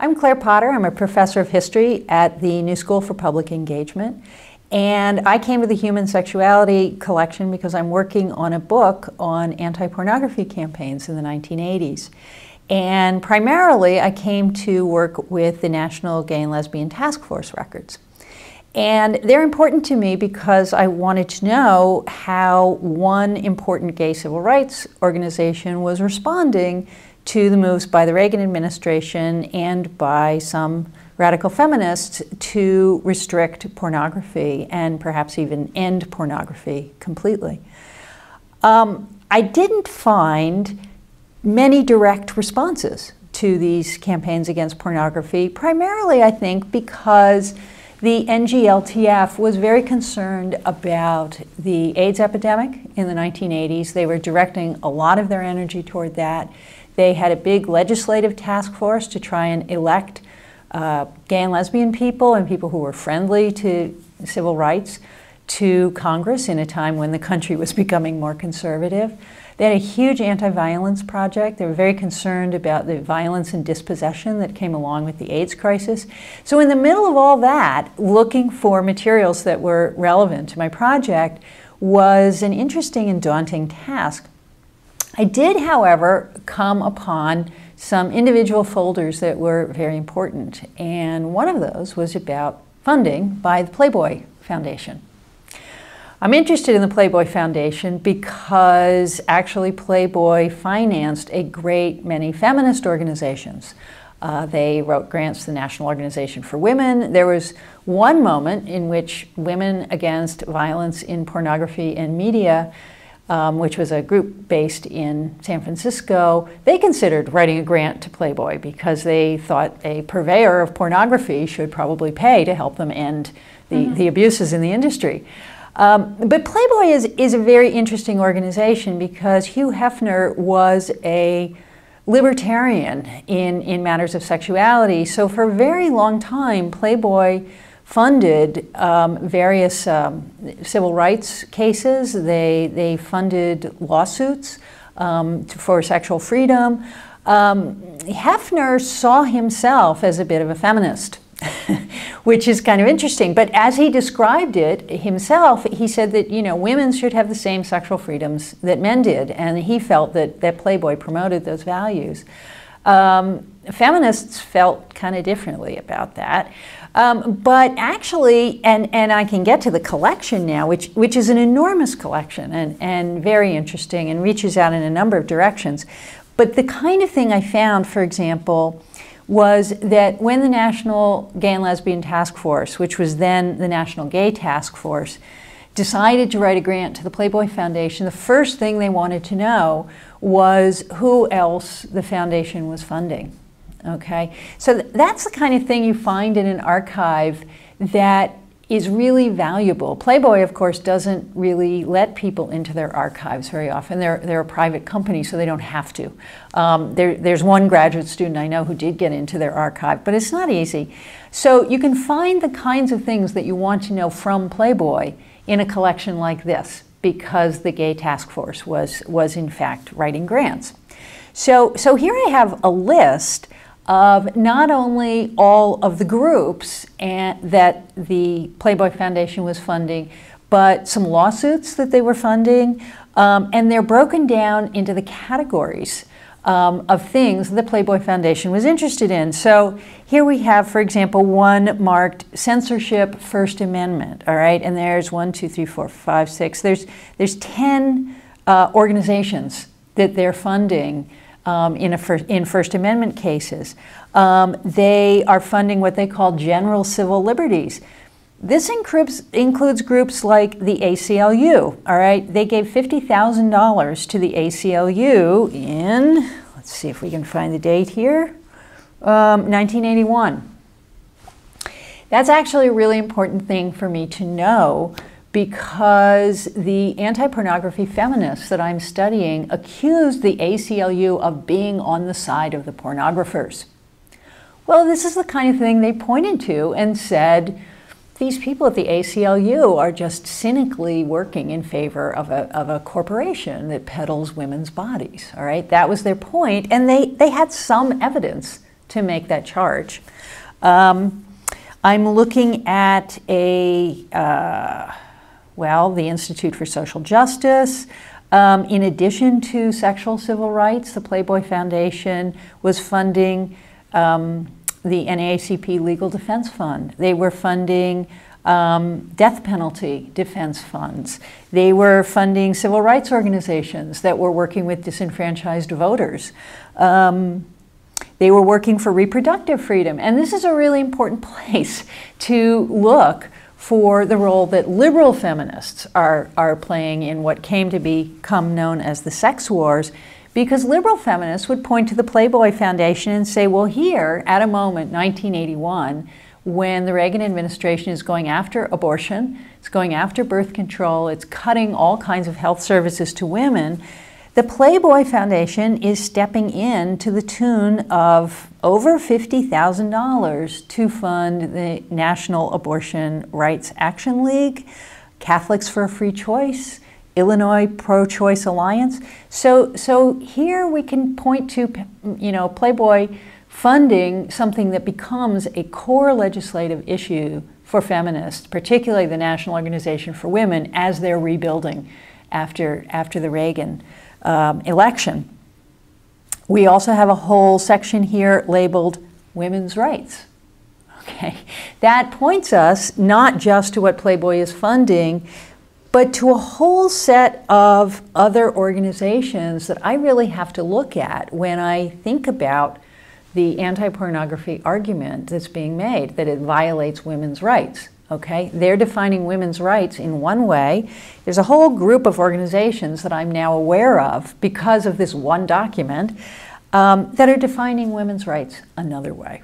I'm Claire Potter. I'm a professor of history at the New School for Public Engagement. And I came to the Human Sexuality Collection because I'm working on a book on anti-pornography campaigns in the 1980s. And primarily, I came to work with the National Gay and Lesbian Task Force records. And they're important to me because I wanted to know how one important gay civil rights organization was responding to the moves by the Reagan administration and by some radical feminists to restrict pornography and perhaps even end pornography completely. I didn't find many direct responses to these campaigns against pornography, primarily, I think, because the NGLTF was very concerned about the AIDS epidemic in the 1980s. They were directing a lot of their energy toward that. They had a big legislative task force to try and elect gay and lesbian people and people who were friendly to civil rights to Congress in a time when the country was becoming more conservative. They had a huge anti-violence project. They were very concerned about the violence and dispossession that came along with the AIDS crisis. So in the middle of all that, looking for materials that were relevant to my project was an interesting and daunting task. I did, however, come upon some individual folders that were very important, and one of those was about funding by the Playboy Foundation. I'm interested in the Playboy Foundation because actually Playboy financed a great many feminist organizations. They wrote grants to the National Organization for Women. There was one moment in which Women Against Violence in Pornography and Media, which was a group based in San Francisco, they considered writing a grant to Playboy because they thought a purveyor of pornography should probably pay to help them end the abuses in the industry. But Playboy is a very interesting organization because Hugh Hefner was a libertarian in matters of sexuality. So for a very long time, Playboy funded various civil rights cases. They funded lawsuits for sexual freedom. Hefner saw himself as a bit of a feminist, which is kind of interesting. But as he described it himself, he said that, you know, women should have the same sexual freedoms that men did, and he felt that Playboy promoted those values. Feminists felt kind of differently about that. But actually, and I can get to the collection now, which is an enormous collection and very interesting and reaches out in a number of directions. But the kind of thing I found, for example, was that when the National Gay and Lesbian Task Force, which was then the National Gay Task Force, decided to write a grant to the Playboy Foundation, the first thing they wanted to know was who else the foundation was funding. Okay, so that's the kind of thing you find in an archive that is really valuable. Playboy, of course, doesn't really let people into their archives very often. They're a private company, so they don't have to. There's one graduate student I know who did get into their archive, but it's not easy. So you can find the kinds of things that you want to know from Playboy in a collection like this, because the Gay Task Force was in fact writing grants. So here I have a list of not only all of the groups that the Playboy Foundation was funding, but some lawsuits that they were funding, and they're broken down into the categories of things the Playboy Foundation was interested in. So here we have, for example, one marked censorship, First Amendment, all right? And there's 1, 2, 3, 4, 5, 6. There's 10 organizations that they're funding in First Amendment cases. They are funding what they call general civil liberties. This includes groups like the ACLU, all right? They gave $50,000 to the ACLU in, let's see if we can find the date here, 1981. That's actually a really important thing for me to know because the anti-pornography feminists that I'm studying accused the ACLU of being on the side of the pornographers. Well, this is the kind of thing they pointed to and said, these people at the ACLU are just cynically working in favor of a corporation that peddles women's bodies, all right? That was their point, and they had some evidence to make that charge. I'm looking at the Institute for Social Justice. In addition to sexual civil rights, the Playboy Foundation was funding the NAACP Legal Defense Fund. They were funding death penalty defense funds. They were funding civil rights organizations that were working with disenfranchised voters. They were working for reproductive freedom. And this is a really important place to look for the role that liberal feminists are playing in what came to become known as the sex wars, because liberal feminists would point to the Playboy Foundation and say, well, here, at a moment, 1981, when the Reagan administration is going after abortion, it's going after birth control, it's cutting all kinds of health services to women, the Playboy Foundation is stepping in to the tune of over $50,000 to fund the National Abortion Rights Action League, Catholics for a Free Choice, Illinois Pro-Choice Alliance. So here we can point to, Playboy funding something that becomes a core legislative issue for feminists, particularly the National Organization for Women, as they're rebuilding after the Reagan election. We also have a whole section here labeled Women's Rights. Okay, that points us not just to what Playboy is funding, but to a whole set of other organizations that I really have to look at when I think about the anti-pornography argument that's being made, that it violates women's rights. Okay, they're defining women's rights in one way. There's a whole group of organizations that I'm now aware of because of this one document that are defining women's rights another way.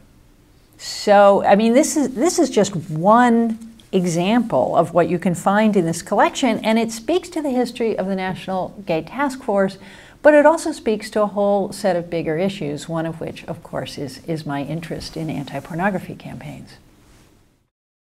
So, I mean, this is just one example of what you can find in this collection, and it speaks to the history of the National Gay Task Force, but it also speaks to a whole set of bigger issues, one of which, of course, is my interest in anti-pornography campaigns.